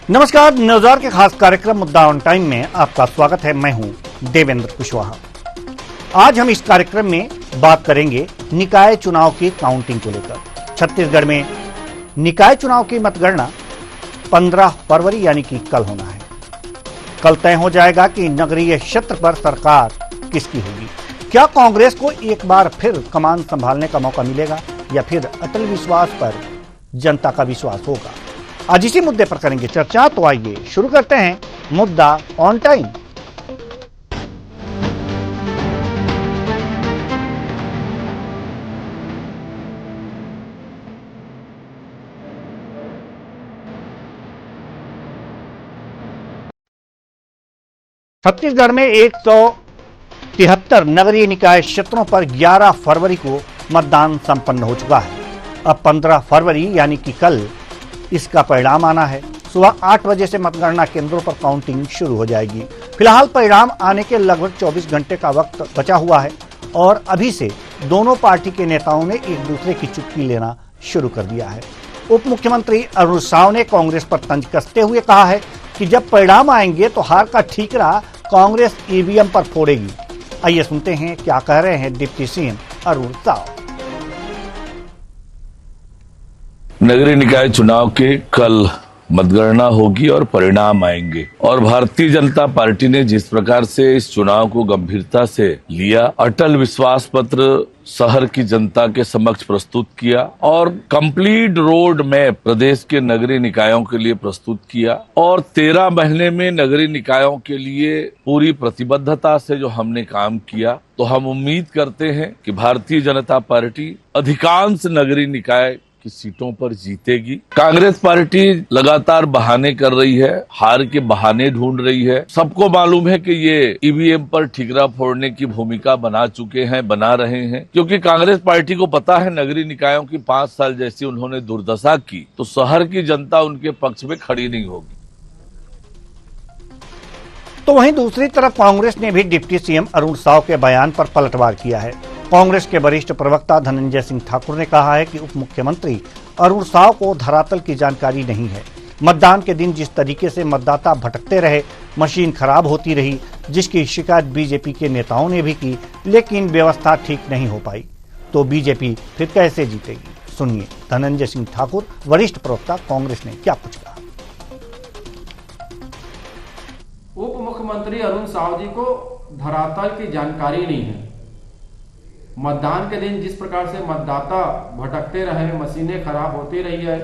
नमस्कार, न्यूज़आवर के खास कार्यक्रम मुद्दा ऑन टाइम में आपका स्वागत है। मैं हूं देवेंद्र कुशवाहा। आज हम इस कार्यक्रम में बात करेंगे निकाय चुनाव की काउंटिंग को लेकर। छत्तीसगढ़ में निकाय चुनाव की मतगणना 15 फरवरी यानी कि कल होना है। कल तय हो जाएगा कि नगरीय क्षेत्र पर सरकार किसकी होगी। क्या कांग्रेस को एक बार फिर कमान संभालने का मौका मिलेगा या फिर अटल विश्वास पर जनता का विश्वास होगा। आज इसी मुद्दे पर करेंगे चर्चा। तो आइए शुरू करते हैं मुद्दा ऑन टाइम। छत्तीसगढ़ में 173 नगरीय निकाय क्षेत्रों पर 11 फरवरी को मतदान संपन्न हो चुका है। अब 15 फरवरी यानी कि कल इसका परिणाम आना है। सुबह 8 बजे से मतगणना केंद्रों पर काउंटिंग शुरू हो जाएगी। फिलहाल परिणाम आने के लगभग 24 घंटे का वक्त बचा हुआ है और अभी से दोनों पार्टी के नेताओं ने एक दूसरे की चुटकी लेना शुरू कर दिया है। उप मुख्यमंत्री अरुण साव ने कांग्रेस पर तंज कसते हुए कहा है कि जब परिणाम आएंगे तो हार का ठीकरा कांग्रेस ईवीएम पर फोड़ेगी। आइए सुनते हैं क्या कह रहे हैं डिप्टी सीएम अरुण साव। नगरीय निकाय चुनाव के कल मतगणना होगी और परिणाम आएंगे और भारतीय जनता पार्टी ने जिस प्रकार से इस चुनाव को गंभीरता से लिया, अटल विश्वास पत्र शहर की जनता के समक्ष प्रस्तुत किया और कंप्लीट रोड मैप प्रदेश के नगरीय निकायों के लिए प्रस्तुत किया और 13 महीने में नगरीय निकायों के लिए पूरी प्रतिबद्धता से जो हमने काम किया, तो हम उम्मीद करते हैं कि भारतीय जनता पार्टी अधिकांश नगरीय निकाय की सीटों पर जीतेगी। कांग्रेस पार्टी लगातार बहाने कर रही है, हार के बहाने ढूंढ रही है। सबको मालूम है कि ये ईवीएम पर ठिकरा फोड़ने की भूमिका बना चुके हैं, बना रहे हैं, क्योंकि कांग्रेस पार्टी को पता है नगरीय निकायों की 5 साल जैसी उन्होंने दुर्दशा की तो शहर की जनता उनके पक्ष में खड़ी नहीं होगी। तो वहीं दूसरी तरफ कांग्रेस ने भी डिप्टी सीएम अरुण साव के बयान पर पलटवार किया है। कांग्रेस के वरिष्ठ प्रवक्ता धनंजय सिंह ठाकुर ने कहा है कि उप मुख्यमंत्री अरुण साव को धरातल की जानकारी नहीं है। मतदान के दिन जिस तरीके से मतदाता भटकते रहे, मशीन खराब होती रही, जिसकी शिकायत बीजेपी के नेताओं ने भी की, लेकिन व्यवस्था ठीक नहीं हो पाई, तो बीजेपी फिर कैसे जीतेगी। सुनिए धनंजय सिंह ठाकुर, वरिष्ठ प्रवक्ता कांग्रेस ने क्या कुछ कहा। उप मुख्यमंत्री अरुण साव जी को धरातल की जानकारी नहीं है। मतदान के दिन जिस प्रकार से मतदाता भटकते रहे, मशीनें खराब होती रही है,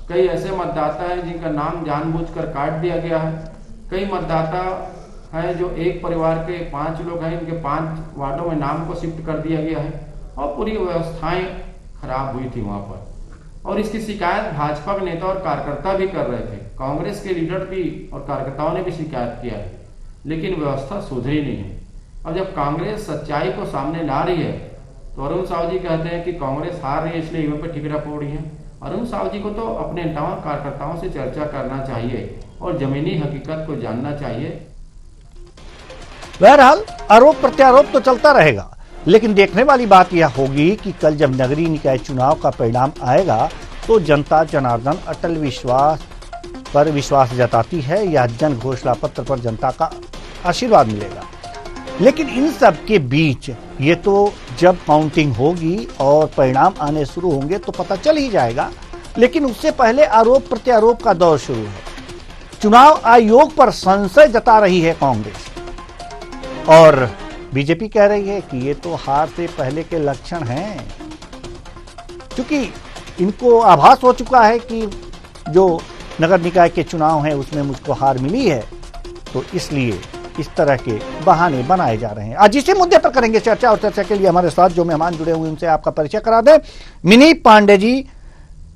कई ऐसे मतदाता हैं जिनका नाम जानबूझकर काट दिया गया है, कई मतदाता हैं जो एक परिवार के 5 लोग हैं, इनके 5 वार्डों में नाम को शिफ्ट कर दिया गया है और पूरी व्यवस्थाएं खराब हुई थी वहां पर। और इसकी शिकायत भाजपा के नेता और कार्यकर्ता भी कर रहे थे, कांग्रेस के लीडर भी और कार्यकर्ताओं ने भी शिकायत किया है, लेकिन व्यवस्था सुधरी नहीं है। और जब कांग्रेस सच्चाई को सामने ला रही है तो अरुण साव जी कहते हैं कि कांग्रेस हार रही है इसलिए ईवीएम पर ठिकरा फोड़ रही है। अरुण साव जी को तो अपने तमाम कार्यकर्ताओं से चर्चा करना चाहिए और जमीनी हकीकत को जानना चाहिए। बहरहाल आरोप प्रत्यारोप तो चलता रहेगा, लेकिन देखने वाली बात यह होगी कि कल जब नगरीय निकाय चुनाव का परिणाम आएगा तो जनता जनार्दन अटल विश्वास पर विश्वास जताती है या जन घोषणा पत्र पर जनता का आशीर्वाद मिलेगा। लेकिन इन सब के बीच ये तो जब काउंटिंग होगी और परिणाम आने शुरू होंगे तो पता चल ही जाएगा, लेकिन उससे पहले आरोप प्रत्यारोप का दौर शुरू है। चुनाव आयोग पर संशय जता रही है कांग्रेस और बीजेपी कह रही है कि ये तो हार से पहले के लक्षण हैं, क्योंकि इनको आभास हो चुका है कि जो नगर निकाय के चुनाव हैं उसमें मुझको हार मिली है, तो इसलिए इस तरह के बहाने बनाए जा रहे हैं। आज इसी मुद्दे पर करेंगे चर्चा और चर्चा के लिए हमारे साथ जो मेहमान जुड़े हुए उनसे आपका परिचय करा दें। मिनी पांडे जी,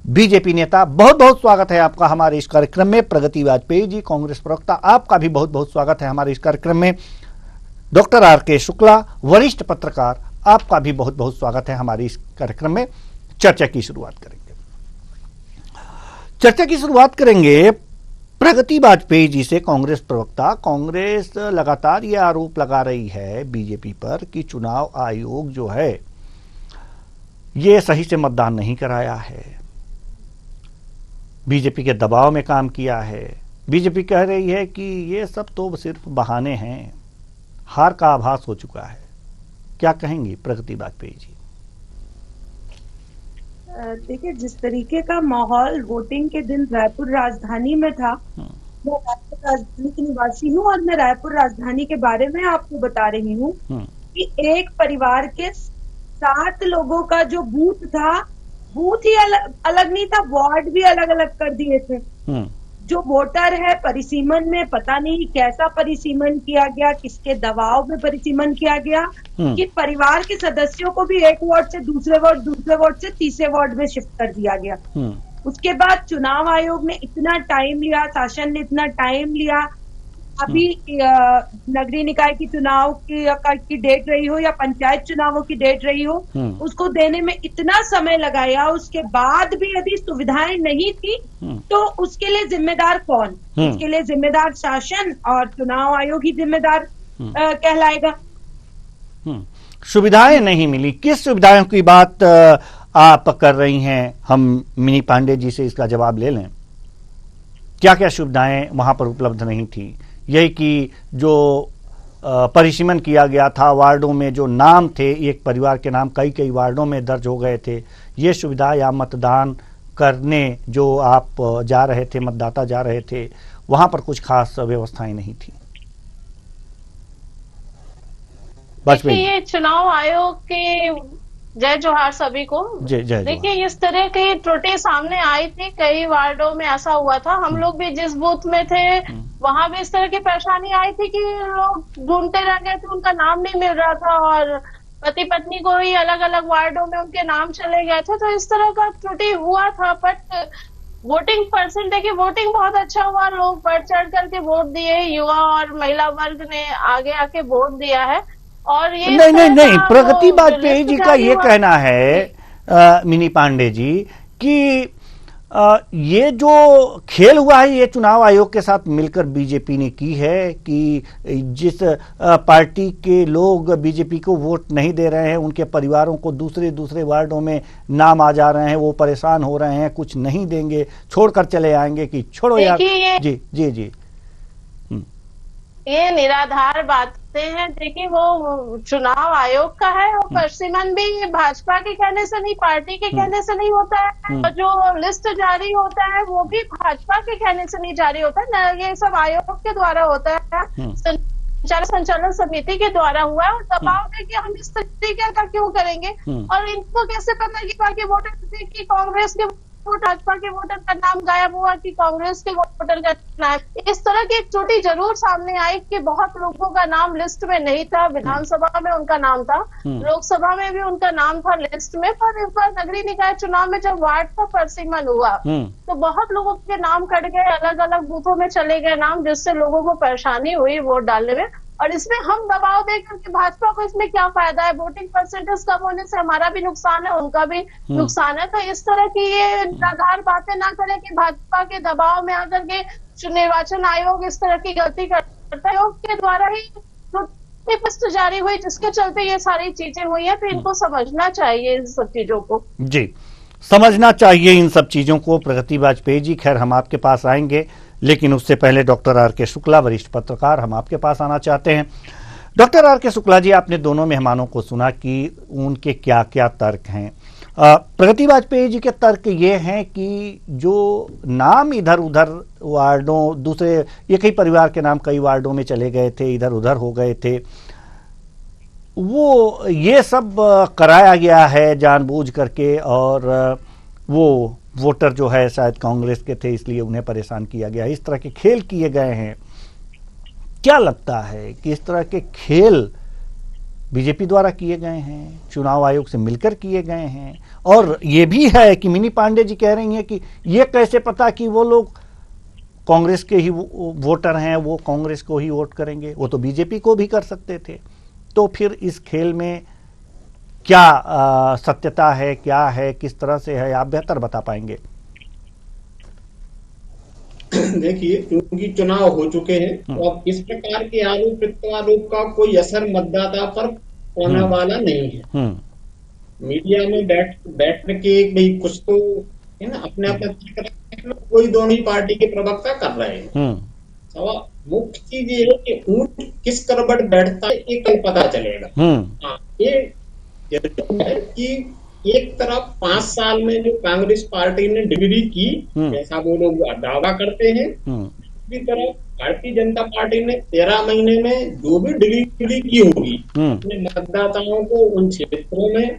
बीजेपी नेता, बहुत बहुत स्वागत है आपका हमारे इस कार्यक्रम में। प्रगति वाजपेयी जी, कांग्रेस प्रवक्ता, आपका भी बहुत बहुत स्वागत है हमारे इस कार्यक्रम में। Doctor R K. शुक्ला, वरिष्ठ पत्रकार, आपका भी बहुत बहुत स्वागत है हमारे इस कार्यक्रम में। चर्चा की शुरुआत करेंगे प्रगति वाजपेयी जी से। कांग्रेस प्रवक्ता, कांग्रेस लगातार ये आरोप लगा रही है बीजेपी पर कि चुनाव आयोग जो है ये सही से मतदान नहीं कराया है, बीजेपी के दबाव में काम किया है, बीजेपी कह रही है कि ये सब तो सिर्फ बहाने हैं, हार का आभास हो चुका है। क्या कहेंगी प्रगति वाजपेयी जी? देखिए, जिस तरीके का माहौल वोटिंग के दिन रायपुर राजधानी में था, मैं रायपुर राजधानी की निवासी हूँ और मैं रायपुर राजधानी के बारे में आपको बता रही हूँ कि एक परिवार के 7 लोगों का जो बूथ था, बूथ ही अलग नहीं था, वार्ड भी अलग अलग कर दिए थे। जो वोटर है परिसीमन में, पता नहीं कैसा परिसीमन किया गया, किसके दबाव में परिसीमन किया गया कि परिवार के सदस्यों को भी एक वार्ड से दूसरे वार्ड से तीसरे वार्ड में शिफ्ट कर दिया गया। उसके बाद चुनाव आयोग ने इतना टाइम लिया, शासन ने इतना टाइम लिया। अभी नगरीय निकाय की चुनाव की डेट रही हो या पंचायत चुनावों की डेट रही हो, उसको देने में इतना समय लगाया। उसके बाद भी यदि सुविधाएं नहीं थी तो उसके लिए जिम्मेदार कौन? इसके लिए जिम्मेदार शासन और चुनाव आयोग ही जिम्मेदार कहलाएगा। सुविधाएं नहीं मिली, किस सुविधाओं की बात आप कर रही हैं? हम मिनी पांडे जी से इसका जवाब ले लें। क्या क्या सुविधाएं वहां पर उपलब्ध नहीं थी? यही कि जो परिसीमन किया गया था, वार्डों में जो नाम थे, एक परिवार के नाम कई कई वार्डों में दर्ज हो गए थे, ये सुविधा, या मतदान करने जो आप जा रहे थे, मतदाता जा रहे थे, वहां पर कुछ खास व्यवस्थाएं नहीं थी? ये चुनाव आयोग के जय जोहार सभी को। देखिए, इस तरह की त्रुटि सामने आई थी, कई वार्डों में ऐसा हुआ था। हम लोग भी जिस बूथ में थे वहां भी इस तरह की परेशानी आई थी कि लोग ढूंढते रह गए थे, उनका नाम नहीं मिल रहा था और पति पत्नी को ही अलग अलग वार्डों में उनके नाम चले गए थे। तो इस तरह का त्रुटि हुआ था। बट वोटिंग परसेंट, देखिए वोटिंग बहुत अच्छा हुआ, लोग बढ़ चढ़ करके वोट दिए, युवा और महिला वर्ग ने आगे आके वोट दिया है। और ये नहीं, प्रगति वाजपेयी जी का ये कहना है मिनी पांडे जी कि ये जो खेल हुआ है ये चुनाव आयोग के साथ मिलकर बीजेपी ने की है कि जिस पार्टी के लोग बीजेपी को वोट नहीं दे रहे हैं, उनके परिवारों को दूसरे वार्डों में नाम आ जा रहे हैं, वो परेशान हो रहे हैं, कुछ नहीं देंगे, छोड़कर चले आएंगे कि छोड़ो यार। जी ये निराधार बातें हैं। देखिए, वो चुनाव आयोग का है और परिसीमन भी भाजपा के कहने से नहीं, पार्टी के कहने से नहीं होता है। और जो लिस्ट जारी होता है वो भी भाजपा के कहने से नहीं जारी होता है, ये सब आयोग के द्वारा होता है, संचालन समिति के द्वारा हुआ है। और दबाव है कि हम इस तरीके का क्यों करेंगे, और इनको कैसे पता है कि बाकी वोटर की कांग्रेस के भाजपा के वोटर का नाम गायब हुआ कि कांग्रेस के वोटर का नाम। इस तरह की एक त्रुटि जरूर सामने आई कि बहुत लोगों का नाम लिस्ट में नहीं था। विधानसभा में उनका नाम था, लोकसभा में भी उनका नाम था लिस्ट में, पर इस बार नगरीय निकाय चुनाव में जब वार्ड का परिसीमन हुआ तो बहुत लोगों के नाम कट गए, अलग अलग बूथों में चले गए नाम, जिससे लोगों को परेशानी हुई वोट डालने में। और इसमें हम दबाव देकर के भाजपा को इसमें क्या फायदा है? वोटिंग परसेंटेज कम होने से हमारा भी नुकसान है, उनका भी नुकसान है। तो इस तरह की ये निराधार बातें ना करें कि भाजपा के दबाव में आकर के निर्वाचन आयोग इस तरह की गलती करता है। आयोग के द्वारा ही लिस्ट जारी हुई जिसके चलते ये सारी चीजें हुई है। तो इनको समझना चाहिए इन सब चीजों को। जी, समझना चाहिए इन सब चीजों को। प्रगति वाजपेयी जी, खैर हम आपके पास आएंगे, लेकिन उससे पहले डॉक्टर आर के शुक्ला, वरिष्ठ पत्रकार, हम आपके पास आना चाहते हैं। डॉक्टर आर के शुक्ला जी, आपने दोनों मेहमानों को सुना कि उनके क्या क्या तर्क हैं। प्रगति वाजपेयी जी के तर्क ये हैं कि जो नाम इधर उधर वार्डों, दूसरे एक ही परिवार के नाम कई वार्डों में चले गए थे, इधर उधर हो गए थे, वो ये सब कराया गया है जानबूझ करके, और वो वोटर जो है शायद कांग्रेस के थे इसलिए उन्हें परेशान किया गया, इस तरह के खेल किए गए हैं। क्या लगता है कि इस तरह के खेल बीजेपी द्वारा किए गए हैं, चुनाव आयोग से मिलकर किए गए हैं? और ये भी है कि मिनी पांडे जी कह रही हैं कि ये कैसे पता कि वो लोग कांग्रेस के ही वोटर हैं, वो कांग्रेस को ही वोट करेंगे, वो तो बीजेपी को भी कर सकते थे। तो फिर इस खेल में क्या सत्यता है, क्या है, किस तरह से है, आप बेहतर बता पाएंगे। देखिए, क्योंकि चुनाव हो चुके हैं तो अब इस प्रकार के आरोप प्रत्यारोप का कोई असर मतदाता पर होने वाला नहीं है। मीडिया में बैठ के भाई कुछ तो है ना, अपने में कोई दोनों ही पार्टी के प्रवक्ता कर रहे हैं। सवाल मुख्य चीज ये है कि ऊंट किस करवट बैठता है ये कल पता चलेगा। हाँ, ये जरूर है कि एक तरफ 5 साल में जो कांग्रेस पार्टी ने डिग्री की, ऐसा वो लोग दावा करते हैं, दूसरी तरफ भारतीय जनता पार्टी ने 13 महीने में जो भी डिग्री की होगी अपने मतदाताओं को उन क्षेत्रों में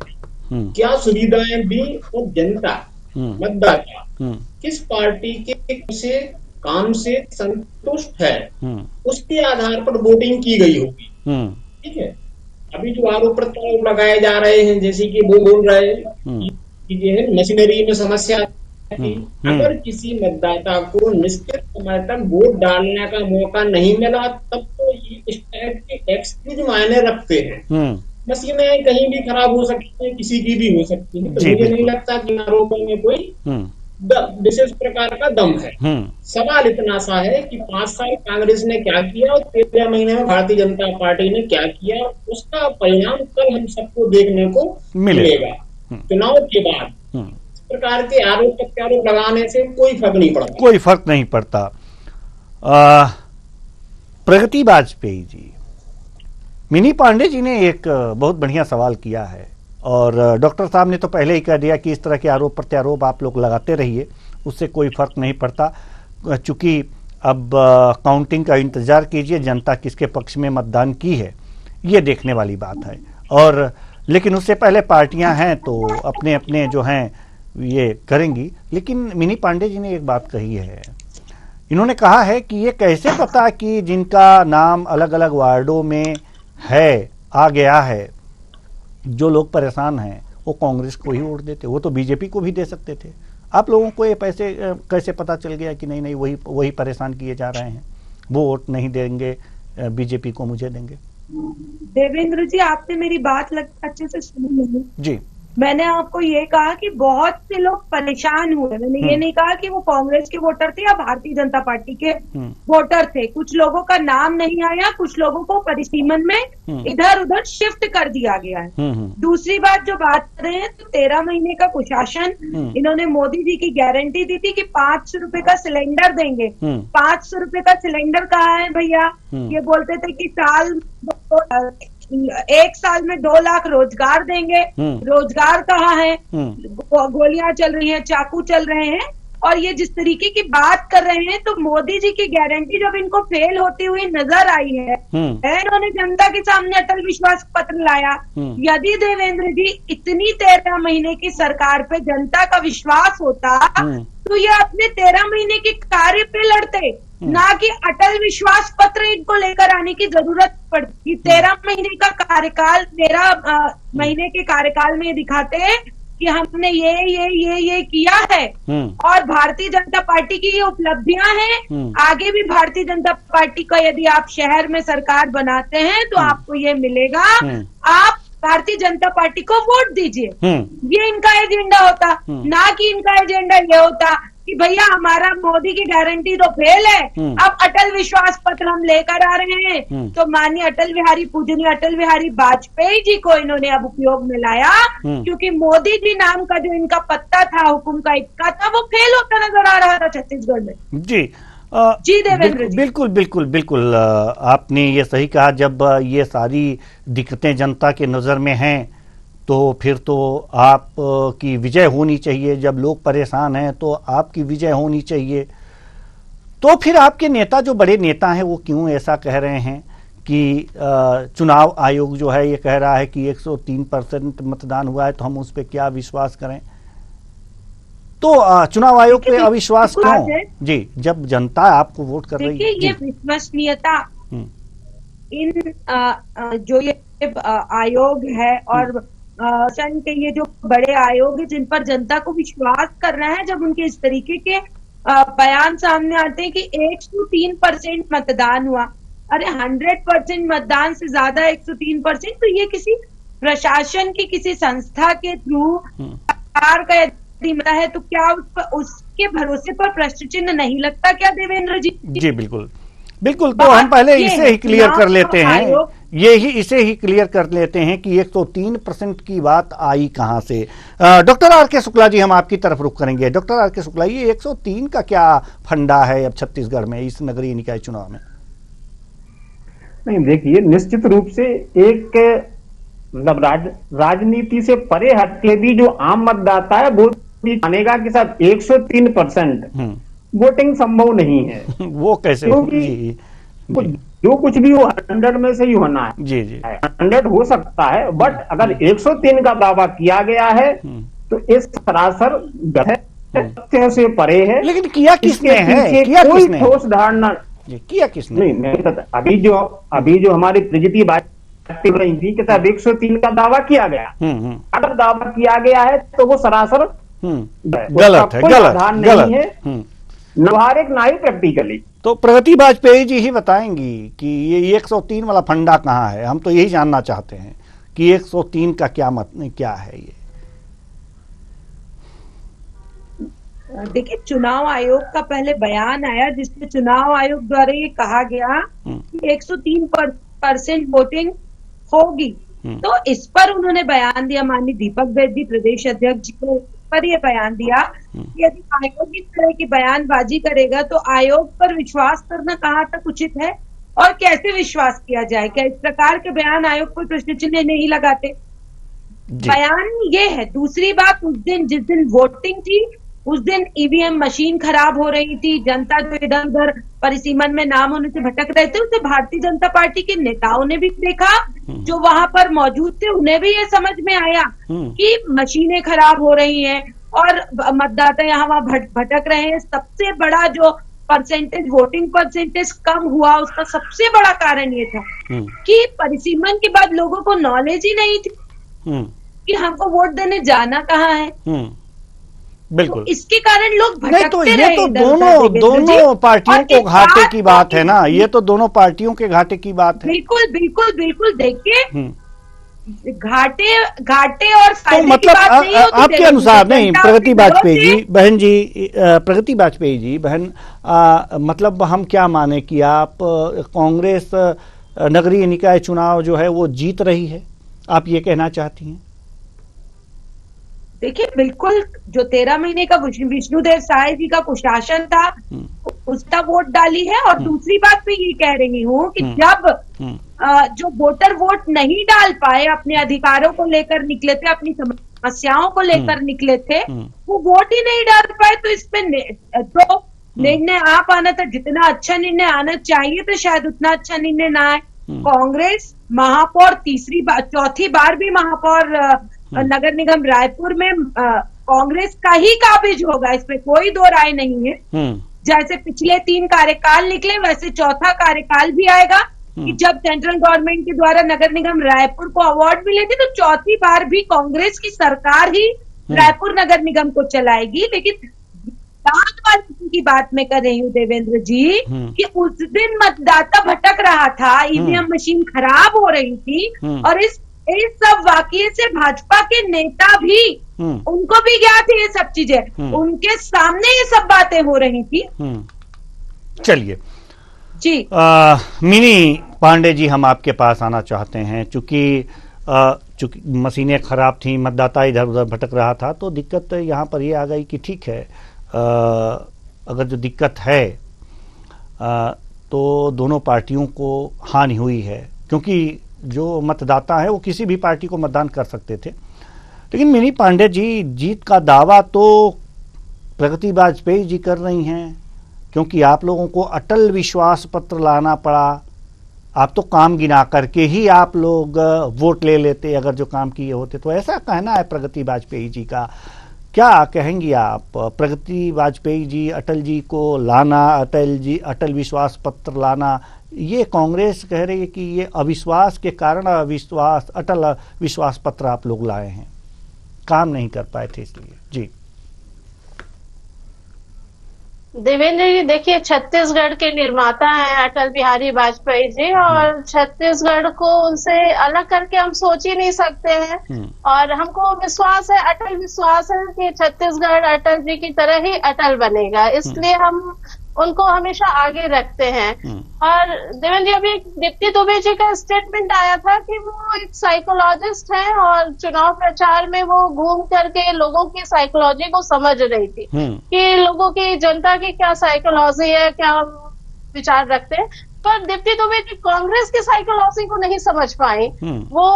क्या सुविधाएं दी और जनता मतदाता किस पार्टी के से काम से संतुष्ट है उसके आधार पर वोटिंग की गई होगी। ठीक है, अभी जो आरोप प्रत्यारोप लगाए जा रहे हैं, जैसे कि वो बोल रहे हैं कि जो है मशीनरी में समस्या थी, अगर किसी मतदाता को निश्चित समय तक वोट डालने का मौका नहीं मिला तब तो ये इस टाइप के एक्सक्यूज मायने रखते हैं। मशीनें कहीं भी खराब हो सकती है, किसी की भी हो सकती है, तो मुझे नहीं लगता कि आरोपों में कोई विशेष प्रकार का दम है। सवाल इतना सा है कि 5 साल कांग्रेस ने क्या किया और 13 महीने में भारतीय जनता पार्टी ने क्या किया, उसका परिणाम कल हम सबको देखने को मिलेगा। चुनाव के बाद इस प्रकार के आरोप प्रत्यारोप लगाने से कोई फर्क नहीं पड़ता। कोई फर्क नहीं पड़ता। प्रगति वाजपेयी जी, मिनी पांडे जी ने एक बहुत बढ़िया सवाल किया है और डॉक्टर साहब ने तो पहले ही कह दिया कि इस तरह के आरोप प्रत्यारोप आप लोग लगाते रहिए, उससे कोई फर्क नहीं पड़ता, चूंकि अब काउंटिंग का इंतजार कीजिए, जनता किसके पक्ष में मतदान की है ये देखने वाली बात है। और लेकिन उससे पहले पार्टियां हैं तो अपने अपने जो हैं ये करेंगी। लेकिन मिनी पांडे जी ने एक बात कही है, इन्होंने कहा है कि ये कैसे पता कि जिनका नाम अलग अलग वार्डों में है आ गया है, जो लोग परेशान हैं वो कांग्रेस को ही वोट देते, वो तो बीजेपी को भी दे सकते थे। आप लोगों को ये पैसे कैसे पता चल गया कि नहीं वही परेशान किए जा रहे हैं, वो वोट नहीं देंगे बीजेपी को, मुझे देंगे? देवेंद्र जी, आपने मेरी बात लगता अच्छे से सुनी नहीं जी। मैंने आपको ये कहा कि बहुत से लोग परेशान हुए। मैंने ये नहीं कहा कि वो कांग्रेस के वोटर थे या भारतीय जनता पार्टी के वोटर थे। कुछ लोगों का नाम नहीं आया, कुछ लोगों को परिसीमन में इधर उधर शिफ्ट कर दिया गया है। दूसरी बात जो बात कर रहे हैं, तो 13 महीने का कुशासन, इन्होंने मोदी जी की गारंटी दी थी कि 500 रुपए का सिलेंडर देंगे। 500 रुपए का सिलेंडर कहाँ है भैया? ये बोलते थे कि एक साल में 2 लाख रोजगार देंगे। रोजगार कहाँ है? गोलियां चल रही हैं, चाकू चल रहे हैं। और ये जिस तरीके की बात कर रहे हैं, तो मोदी जी की गारंटी जब इनको फेल होती हुई नजर आई है, इन्होंने जनता के सामने अटल विश्वास पत्र लाया। यदि देवेंद्र जी इतनी 13 महीने की सरकार पे जनता का विश्वास होता तो ये अपने 13 महीने के कार्य पे लड़ते, ना कि अटल विश्वास पत्र इनको लेकर आने की जरूरत पड़ती। 13 महीने का कार्यकाल, 13 महीने के कार्यकाल में दिखाते हैं कि हमने ये किया है और भारतीय जनता पार्टी की ये उपलब्धियां हैं। आगे भी भारतीय जनता पार्टी का यदि आप शहर में सरकार बनाते हैं तो आपको ये मिलेगा। आप भारतीय जनता पार्टी को वोट दीजिए, ये इनका एजेंडा होता, ना कि इनका एजेंडा ये होता कि भैया हमारा मोदी की गारंटी तो फेल है, अब अटल विश्वास पत्र हम लेकर आ रहे हैं। तो माननीय पूजनीय अटल बिहारी वाजपेयी जी को इन्होंने अब उपयोग में लाया, क्योंकि मोदी जी नाम का जो इनका पत्ता था, हुकुम का इक्का था, वो फेल होता नजर आ रहा था छत्तीसगढ़ में। जी देवेंद्र जी, बिल्कुल आपने ये सही कहा। जब ये सारी दिक्कतें जनता के नजर में हैं तो फिर तो आप की विजय होनी चाहिए। जब लोग परेशान हैं तो आपकी विजय होनी चाहिए। तो फिर आपके नेता, जो बड़े नेता हैं, वो क्यों ऐसा कह रहे हैं कि चुनाव आयोग जो है ये कह रहा है कि 103% मतदान हुआ है, तो हम उस पर क्या विश्वास करें? तो चुनाव आयोग पे अविश्वास क्यों? जी, जब जनता आपको वोट कर रही है। ये विश्वसनीयता इन जो ये आयोग है और सन के ये जो बड़े आयोग है जिन पर जनता को विश्वास करना है, जब उनके इस तरीके के बयान सामने आते हैं कि 103% मतदान हुआ, अरे 100% मतदान से ज्यादा 103%, तो ये किसी प्रशासन की किसी संस्था के थ्रू सरकार का यदि है तो क्या उसके भरोसे पर प्रश्न चिन्ह नहीं लगता क्या देवेंद्र जी? जी बिल्कुल। बिल्कुल, तो हम पहले इसे ही क्लियर कर लेते हैं, आयोग इसे ही क्लियर कर लेते हैं कि 103% की बात आई कहां से। डॉक्टर आर के शुक्ला जी, हम आपकी तरफ रुख करेंगे। डॉक्टर आर के शुक्ला, ये 103 का क्या फंडा है अब छत्तीसगढ़ में इस नगरीय निकाय चुनाव में? नहीं, देखिए, निश्चित रूप से एक मतलब राजनीति से परे हटके भी जो आम मतदाता है वो भी मानेगा कि साहब 103% वोटिंग संभव नहीं है। वो कैसे? क्योंकि जो कुछ भी हो 100 में से ही होना है। जी जी, 100 हो सकता है, बट अगर 103 का दावा किया गया है तो इस सरासर तथ्य से परे है। लेकिन किया किसने है? किया कोई किसने? ठोस धारणा किया किसने? नहीं, मैं बता, अभी जो हमारी प्रगति बात रही थी कि साहब 103 का दावा किया गया, अगर दावा किया गया है तो वो सरासर गलत है, गलत है। व्यवहारिक ना ही प्रैक्टिकली। तो प्रगति वाजपेयी जी ही बताएंगी कि ये 103 वाला फंडा कहाँ है। हम तो यही जानना चाहते हैं कि 103 का क्या है ये। देखिए, चुनाव आयोग का पहले बयान आया जिसमें चुनाव आयोग द्वारा ये कहा गया कि 103% वोटिंग होगी। तो इस पर उन्होंने बयान दिया, माननीय दीपक बेदी प्रदेश अध्यक्ष जी को पर यह बयान दिया कि यदि आयोग इस तरह की बयानबाजी करेगा तो आयोग पर विश्वास करना कहाँ तक उचित है और कैसे विश्वास किया जाए। क्या इस प्रकार के बयान आयोग पर प्रश्न चिन्ह नहीं लगाते? बयान ये है। दूसरी बात, उस दिन जिस दिन वोटिंग थी उस दिन ईवीएम मशीन खराब हो रही थी, जनता जो इधर उधर परिसीमन में नाम होने से भटक रहे थे, उसे भारतीय जनता पार्टी के नेताओं ने भी देखा, जो वहां पर मौजूद थे उन्हें भी ये समझ में आया कि मशीनें खराब हो रही हैं और मतदाता यहाँ वहां भटक रहे हैं। सबसे बड़ा जो परसेंटेज, वोटिंग परसेंटेज कम हुआ, उसका सबसे बड़ा कारण ये था कि परिसीमन के बाद लोगों को नॉलेज ही नहीं थी कि हमको वोट देने जाना कहाँ है। बिल्कुल, तो इसके कारण लोग भटकते रहे। तो दोनों पार्टियों को घाटे की बात है ना, ये तो दोनों पार्टियों के घाटे की बात है। बिल्कुल बिल्कुल बिल्कुल। देखिए, घाटे और तो मतलब आपके अनुसार नहीं, प्रगति वाजपेयी जी बहन जी, प्रगति वाजपेयी जी बहन, मतलब हम क्या माने कि आप कांग्रेस नगरीय निकाय चुनाव जो है वो जीत रही है, आप ये कहना चाहती हैं? देखिए, बिल्कुल, जो 13 महीने का विष्णुदेव साय जी का कुशासन था उसका वोट डाली है। और दूसरी बात मैं ये कह रही हूँ कि जब जो वोटर वोट नहीं डाल पाए, अपने अधिकारों को लेकर निकले थे, अपनी समस्याओं को लेकर निकले थे, वो वोट ही नहीं डाल पाए। तो इसमें तो निर्णय आ पाना था, जितना अच्छा निर्णय आना चाहिए तो शायद उतना अच्छा निर्णय ना आए। कांग्रेस महापौर चौथी बार भी महापौर नगर निगम रायपुर में कांग्रेस का ही काबिज होगा, इसमें कोई दो राय नहीं है। जैसे पिछले 3 कार्यकाल निकले वैसे चौथा कार्यकाल भी आएगा कि जब सेंट्रल गवर्नमेंट के द्वारा नगर निगम रायपुर को अवार्ड मिले थे तो चौथी बार भी कांग्रेस की सरकार ही रायपुर नगर निगम को चलाएगी। लेकिन की बात मैं कर रही हूँ देवेंद्र जी कि उस दिन मतदाता भटक रहा था, ईवीएम मशीन खराब हो रही थी और इस सब वाकये से भाजपा के नेता भी, उनको भी ज्ञात है ये सब चीजें, उनके सामने ये सब बातें हो रही थी। चलिए जी, मिनी पांडे जी, हम आपके पास आना चाहते हैं। चूंकि मशीनें खराब थी, मतदाता इधर उधर भटक रहा था, तो दिक्कत यहाँ पर ये आ गई कि ठीक है, अगर जो दिक्कत है तो दोनों पार्टियों को हानि हुई है, क्योंकि जो मतदाता है वो किसी भी पार्टी को मतदान कर सकते थे। लेकिन मिनी पांडे जी, जीत का दावा तो प्रगति वाजपेयी जी कर रही हैं, क्योंकि आप लोगों को अटल विश्वास पत्र लाना पड़ा। आप तो काम गिना करके ही आप लोग वोट ले लेते अगर जो काम किए होते। तो ऐसा कहना है प्रगति वाजपेयी जी का, क्या कहेंगी आप? प्रगति वाजपेयी जी, अटल जी को लाना, अटल विश्वास पत्र लाना, ये कांग्रेस कह रही है कि ये अविश्वास के कारण अटल विश्वास पत्र आप लोग लाए हैं, काम नहीं कर पाए थे इसलिए। जी देवेंद्र जी, देखिए, छत्तीसगढ़ के निर्माता हैं अटल बिहारी वाजपेयी जी, और छत्तीसगढ़ को उनसे अलग करके हम सोच ही नहीं सकते हैं। और हमको विश्वास है, अटल विश्वास है कि छत्तीसगढ़ अटल जी की तरह ही अटल बनेगा। इसलिए हम उनको हमेशा आगे रखते हैं। और देवेंद्र जी, अभी दीप्ति दुबे जी का स्टेटमेंट आया था कि वो एक साइकोलॉजिस्ट हैं और चुनाव प्रचार में वो घूम करके लोगों की साइकोलॉजी को समझ रही थी कि लोगों की, जनता की क्या साइकोलॉजी है, क्या विचार रखते हैं। पर दीप्ति दुबे जी कांग्रेस की साइकोलॉजी को नहीं समझ पाई। वो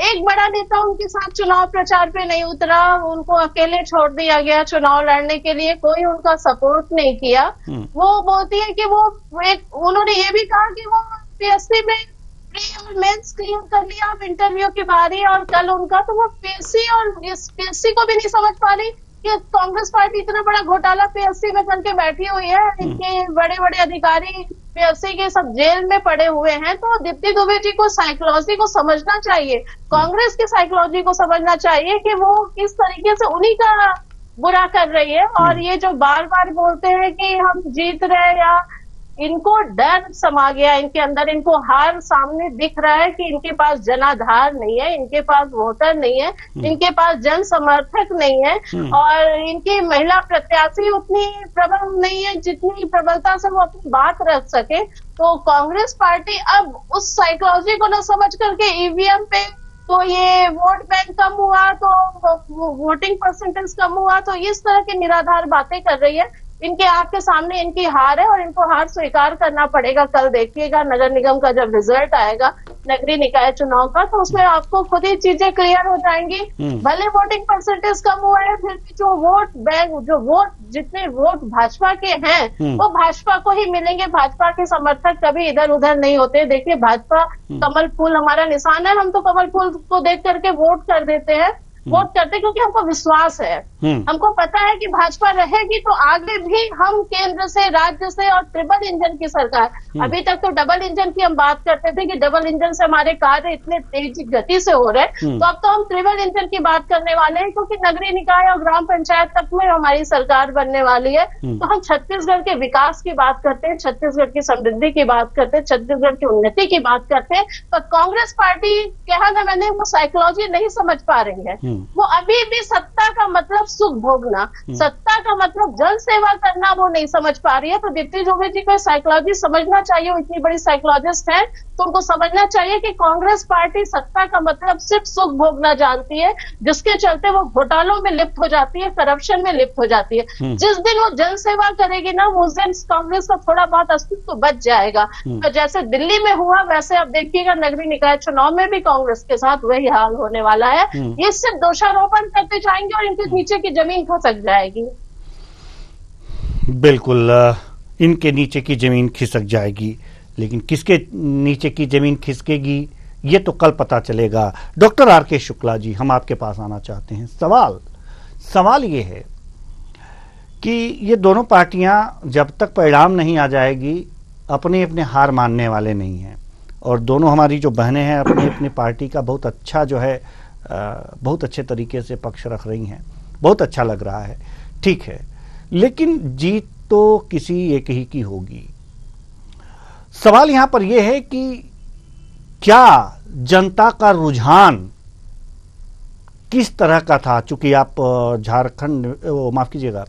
एक बड़ा नेता उनके साथ चुनाव प्रचार पे नहीं उतरा, उनको अकेले छोड़ दिया गया चुनाव लड़ने के लिए, कोई उनका सपोर्ट नहीं किया। वो बोलती है कि वो उन्होंने ये भी कहा कि वो पीएससी में प्री और मेंस क्लियर कर लिया, अब इंटरव्यू की बारी और कल उनका, तो वो पीएससी और इस पीएससी को भी नहीं समझ पा रही कि कांग्रेस पार्टी इतना बड़ा घोटाला पीएससी में करके बैठी हुई है, इनके बड़े बड़े अधिकारी पीएससी के सब जेल में पड़े हुए हैं। तो दीप्ति दुबे जी को साइकोलॉजी को समझना चाहिए, कांग्रेस की साइकोलॉजी को समझना चाहिए कि वो किस तरीके से उन्हीं का बुरा कर रही है। और ये जो बार बार बोलते हैं कि हम जीत रहे, या इनको डर समा गया इनके अंदर, इनको हार सामने दिख रहा है कि इनके पास जनाधार नहीं है, इनके पास वोटर नहीं है, इनके पास जन समर्थक नहीं है, और इनकी महिला प्रत्याशी उतनी प्रबल नहीं है जितनी प्रबलता से वो अपनी बात रख सके। तो कांग्रेस पार्टी अब उस साइकोलॉजी को न समझ करके ईवीएम पे तो ये वोट बैंक कम हुआ, तो वोटिंग परसेंटेज कम हुआ, तो इस तरह की निराधार बातें कर रही है। इनके आंख के सामने इनकी हार है और इनको हार स्वीकार करना पड़ेगा। कल देखिएगा नगर निगम का जब रिजल्ट आएगा नगरीय निकाय चुनाव का, तो उसमें आपको खुद ही चीजें क्लियर हो जाएंगी। भले वोटिंग परसेंटेज कम हुआ है, फिर भी जो वोट बैंक, जो वोट, जितने वोट भाजपा के हैं वो भाजपा को ही मिलेंगे। भाजपा के समर्थक कभी इधर उधर नहीं होते। देखिए, भाजपा कमल फूल हमारा निशान है, हम तो कमल फूल को देख करके वोट कर देते हैं, वोट करते क्योंकि हमको विश्वास है, हमको पता है कि भाजपा रहेगी तो आगे भी हम केंद्र से, राज्य से, और ट्रिपल इंजन की सरकार, अभी तक तो डबल इंजन की हम बात करते थे कि डबल इंजन से हमारे कार्य इतने तेज गति से हो रहे, तो अब तो हम ट्रिपल इंजन की बात करने वाले हैं, क्योंकि नगरीय निकाय और ग्राम पंचायत तक में हमारी सरकार बनने वाली है। तो हम छत्तीसगढ़ के विकास की बात करते हैं, छत्तीसगढ़ की समृद्धि की बात करते हैं, छत्तीसगढ़ की उन्नति की बात करते हैं। पर कांग्रेस पार्टी, कहा ना मैंने, वो साइकोलॉजी नहीं समझ पा रही है। वो अभी भी सत्ता का मतलब सुख भोगना, सत्ता का मतलब जन सेवा करना वो नहीं समझ पा रही है। तो दीप्ति दुबे जी को साइकोलॉजी समझना चाहिए, वो इतनी बड़ी साइकोलॉजिस्ट है तो उनको समझना चाहिए कि कांग्रेस पार्टी सत्ता का मतलब सिर्फ सुख भोगना जानती है, जिसके चलते वो घोटालों में लिप्त हो जाती है, करप्शन में लिप्त हो जाती है। जिस दिन वो जन सेवा करेगी ना, उस दिन कांग्रेस का थोड़ा बहुत अस्तित्व बच जाएगा। तो जैसे दिल्ली में हुआ, वैसे अब देखिएगा नगरीय निकाय चुनाव में भी कांग्रेस के साथ वही हाल होने वाला है। ये सिर्फ दोषारोपण करते जाएंगे और इनके नीचे की जमीन खसक जाएगी। बिल्कुल, इनके नीचे की जमीन खिसक जाएगी, लेकिन किसके नीचे की जमीन खिसकेगी ये तो कल पता चलेगा। Doctor R K. शुक्ला जी, हम आपके पास आना चाहते हैं। सवाल ये है कि ये दोनों पार्टियां जब तक परिणाम नहीं आ जाएगी अपने अपने हार मानने वाले नहीं हैं, और दोनों हमारी जो बहनें हैं अपनी अपनी पार्टी का बहुत अच्छा जो है बहुत अच्छे तरीके से पक्ष रख रही हैं, बहुत अच्छा लग रहा है, ठीक है, लेकिन जीत तो किसी एक ही की होगी। सवाल यहां पर यह है कि क्या जनता का रुझान किस तरह का था, चूंकि आप झारखंड, माफ कीजिएगा,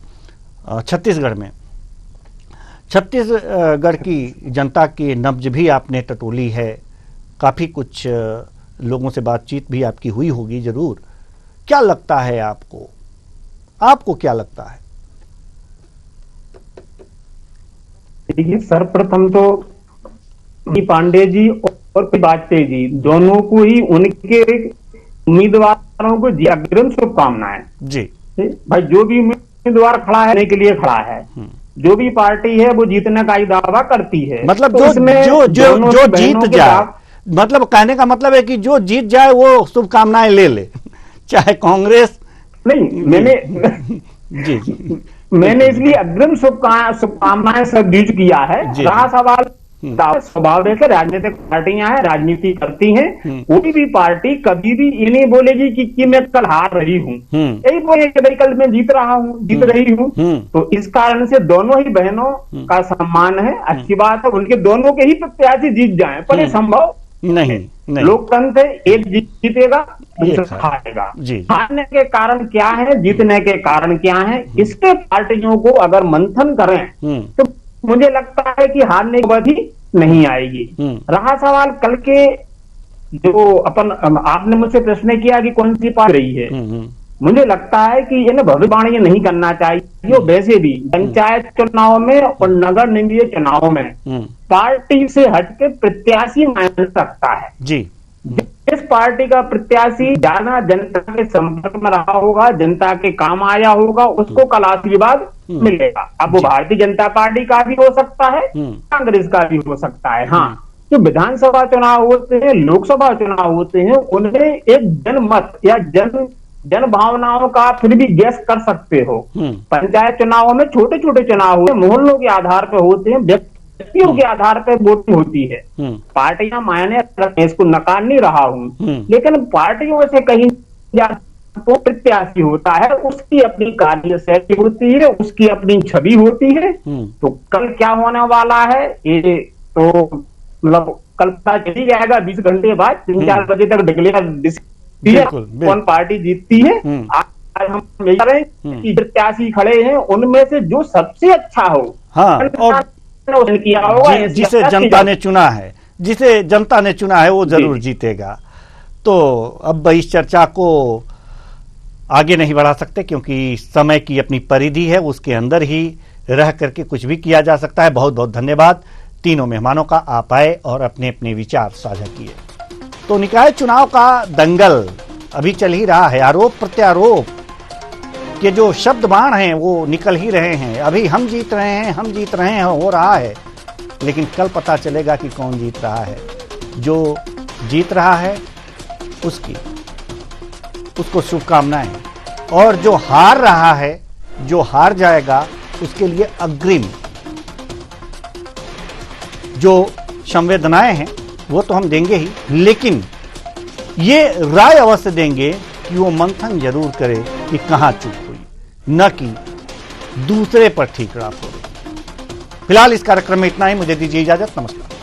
छत्तीसगढ़ की जनता की नब्ज भी आपने टटोली है, काफी कुछ लोगों से बातचीत भी आपकी हुई होगी जरूर। क्या लगता है आपको क्या लगता है? देखिए, सर्वप्रथम तो पांडे जी और वाजपेयी जी दोनों को ही उनके उम्मीदवारों को अग्रिम शुभकामनाएं जी। भाई, जो भी उम्मीदवार खड़ा है के लिए खड़ा है, जो भी पार्टी है वो जीतने का ही दावा करती है। मतलब तो जो जीत जाए, मतलब कहने का मतलब है कि जो जीत जाए वो शुभकामनाएं ले चाहे कांग्रेस नहीं। मैंने इसलिए अग्रिम शुभकामनाएं सब यूज किया है। रहा सवाल स्वभाव देखे, राजनीतिक पार्टियां हैं, राजनीति करती हैं, कोई भी पार्टी कभी भी ये नहीं बोलेगी कि मैं कल हार रही हूँ, यही बोलेगी कि भाई कल मैं जीत रही हूँ। तो इस कारण से दोनों ही बहनों का सम्मान है, अच्छी बात है, उनके दोनों के ही प्रत्याशी जीत जाएं, पर ये संभव नहीं। लोकतंत्र एक जीतेगा, दूसरा हारेगा। हारने के कारण क्या है, जीतने के कारण क्या है, इसके पार्टियों को अगर मंथन करें तो मुझे लगता है कि हारने की बात ही नहीं आएगी। रहा सवाल कल के जो आपने मुझसे प्रश्न किया कि कौन सी पार्टी रही है, मुझे लगता है कि इन्हें भविष्यवाणी नहीं करना चाहिए। वैसे भी पंचायत चुनाव में और नगर निगम चुनाव में पार्टी से हटके प्रत्याशी मायने रखता है जी। जिस पार्टी का प्रत्याशी ज्यादा जनता के संपर्क में रहा होगा, जनता के काम आया होगा, उसको कल आशीर्वाद मिलेगा। अब वो भारतीय जनता पार्टी का भी हो सकता है, कांग्रेस का भी हो सकता है। हाँ, जो विधानसभा चुनाव होते हैं, लोकसभा चुनाव होते हैं, उनमें एक जनमत या जन भावनाओं का फिर भी गैस कर सकते हो। पंचायत चुनाव में छोटे छोटे चुनाव होते हैं, मोहल्लों के आधार पर होते हैं, व्यक्तियों के आधार पर वोटिंग होती है। पार्टियां मायने रखते हैं, इसको नकार नहीं रहा हूं, लेकिन पार्टियों से कहीं तो प्रत्याशी होता है, उसकी अपनी कार्यशैली होती है, उसकी अपनी छवि होती है। तो कल क्या होने वाला है ये तो मतलब कल पता चली जाएगा। 20 घंटे बाद 3-4 बजे तक डिक्लेयर कौन पार्टी जीतती है। आज हम कह रहे हैं कि प्रत्याशी खड़े हैं, उनमें से जो सबसे अच्छा हो, हाँ, और किया होगा, जिसे जनता ने चुना है, जिसे जनता ने चुना है वो जरूर जीतेगा। तो अब इस चर्चा को आगे नहीं बढ़ा सकते क्योंकि समय की अपनी परिधि है, उसके अंदर ही रह करके कुछ भी किया जा सकता है। बहुत बहुत धन्यवाद तीनों मेहमानों का, आप आए और अपने अपने विचार साझा किए। तो निकाय चुनाव का दंगल अभी चल ही रहा है। आरोप प्रत्यारोप के जो शब्द बाण हैं वो निकल ही रहे हैं। अभी हम जीत रहे हैं, हम जीत रहे हैं हो रहा है, लेकिन कल पता चलेगा कि कौन जीत रहा है। जो जीत रहा है उसको शुभकामनाएं, और जो हार रहा है, जो हार जाएगा, उसके लिए अग्रिम जो संवेदनाएं हैं वो तो हम देंगे ही, लेकिन ये राय अवश्य देंगे कि वो मंथन जरूर करे कि कहां चूक हुई, न कि दूसरे पर ठीकरा फोड़े। फिलहाल इस कार्यक्रम में इतना ही। मुझे दीजिए इजाजत। नमस्कार।